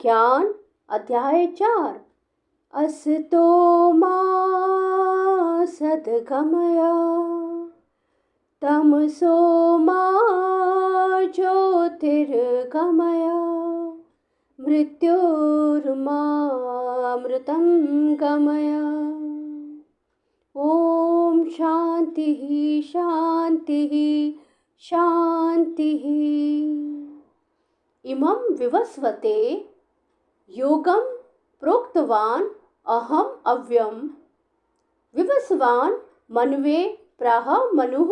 ज्ञान अध्याय 4। असतो मा सद्गमया तमसो मा ज्योतिर्गमया मृत्योर्मामृतं गमया। ओम शांति शांति शांति। इमं विवस्वते योगं प्रोक्तवान् अहम् अव्ययम्। विवस्वान् मनवे प्राह मनुः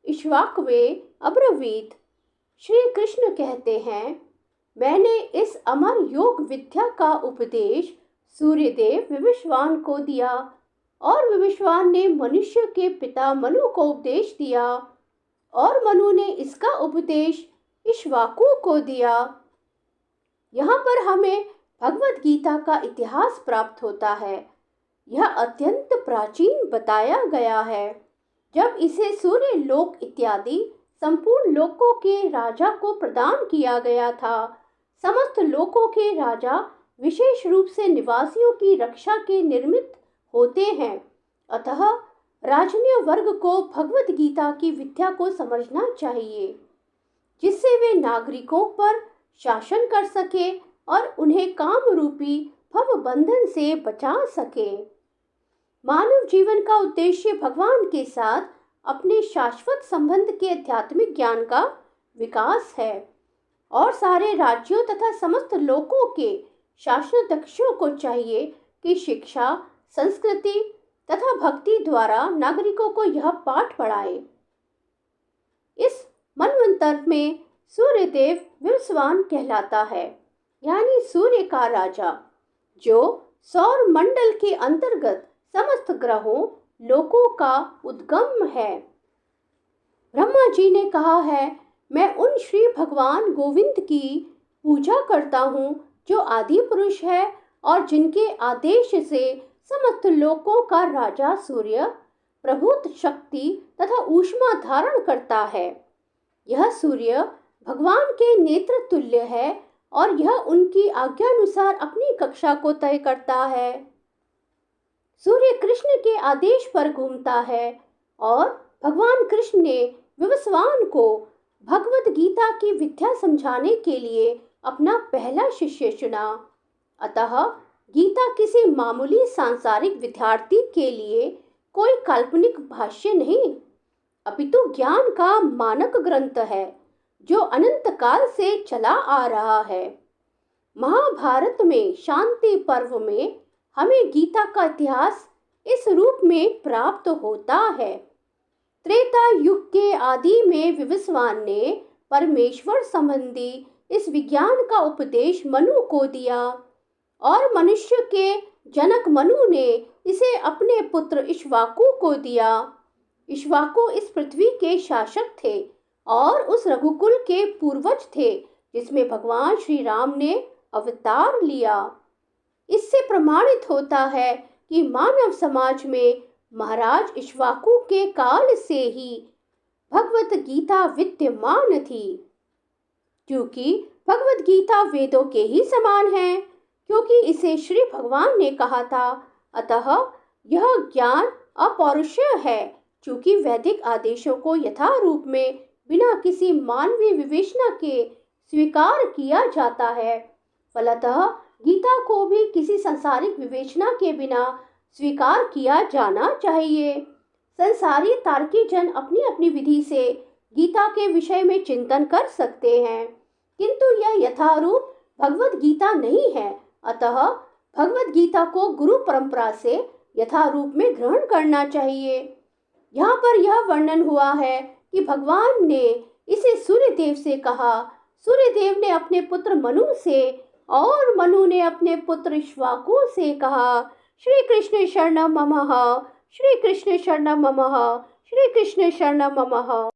इक्ष्वाकवे अब्रवीत्। श्री कृष्ण कहते हैं, मैंने इस अमर योग विद्या का उपदेश सूर्यदेव विवस्वान को दिया और विवस्वान ने मनुष्य के पिता मनु को उपदेश दिया और मनु ने इसका उपदेश इक्ष्वाकु को दिया। यहाँ पर हमें भगवत गीता का इतिहास प्राप्त होता है। यह अत्यंत प्राचीन बताया गया है। जब इसे सूर्य लोक इत्यादि संपूर्ण लोकों के राजा को प्रदान किया गया था। समस्त लोकों के राजा विशेष रूप से निवासियों की रक्षा के निर्मित होते हैं। अतः राजनीय वर्ग को भगवत गीता की विद्या को समझना चाहिए, जिससे वे नागरिकों पर शासन कर सके और उन्हें काम रूपी भव बंधन से बचा सके। मानव जीवन का उद्देश्य भगवान के साथ अपने शाश्वत संबंध के आध्यात्मिक ज्ञान का विकास है और सारे राज्यों तथा समस्त लोकों के शासनाध्यक्षों को चाहिए कि शिक्षा, संस्कृति तथा भक्ति द्वारा नागरिकों को यह पाठ पढ़ाए। इस मनवंतर में सूर्यदेव विवस्वान कहलाता है, यानी सूर्य का राजा, जो सौर मंडल के अंतर्गत समस्त ग्रहों लोकों का उद्गम है। ब्रह्मा जी ने कहा है, मैं उन श्री भगवान गोविंद की पूजा करता हूँ जो आदि पुरुष है और जिनके आदेश से समस्त लोकों का राजा सूर्य प्रभुत शक्ति तथा ऊष्मा धारण करता है। यह सूर्य भगवान के नेत्र तुल्य है और यह उनकी आज्ञानुसार अपनी कक्षा को तय करता है। सूर्य कृष्ण के आदेश पर घूमता है और भगवान कृष्ण ने विवस्वान को भगवत गीता की विद्या समझाने के लिए अपना पहला शिष्य चुना। अतः गीता किसी मामूली सांसारिक विद्यार्थी के लिए कोई काल्पनिक भाष्य नहीं, अपितु ज्ञान का मानक ग्रंथ है जो अनंत काल से चला आ रहा है। महाभारत में शांति पर्व में हमें गीता का इतिहास इस रूप में प्राप्त होता है। त्रेता युग के आदि में विवस्वान ने परमेश्वर संबंधी इस विज्ञान का उपदेश मनु को दिया और मनुष्य के जनक मनु ने इसे अपने पुत्र इक्ष्वाकु को दिया। इक्ष्वाकु इस पृथ्वी के शासक थे और उस रघुकुल के पूर्वज थे जिसमें भगवान श्री राम ने अवतार लिया। इससे प्रमाणित होता है कि मानव समाज में महाराज इक्ष्वाकु के काल से ही भगवत गीता विद्यमान थी। क्योंकि भगवत गीता वेदों के ही समान है, क्योंकि इसे श्री भगवान ने कहा था, अतः यह ज्ञान अपौरुषेय है। क्योंकि वैदिक आदेशों को यथारूप में बिना किसी मानवीय विवेचना के स्वीकार किया जाता है, फलतः गीता को भी किसी सांसारिक विवेचना के बिना स्वीकार किया जाना चाहिए। संसारी तार्की जन अपनी अपनी विधि से गीता के विषय में चिंतन कर सकते हैं, किंतु यह यथारूप भगवत गीता नहीं है। अतः भगवत गीता को गुरु परंपरा से यथारूप में ग्रहण करना चाहिए। यहाँ पर यह वर्णन हुआ है कि भगवान ने इसे सूर्यदेव से कहा। सूर्यदेव ने अपने पुत्र मनु से और मनु ने अपने पुत्र इक्ष्वाकु से कहा, श्री कृष्ण शरणं मम, श्री कृष्ण शरणं मम, श्री कृष्ण शरणं मम।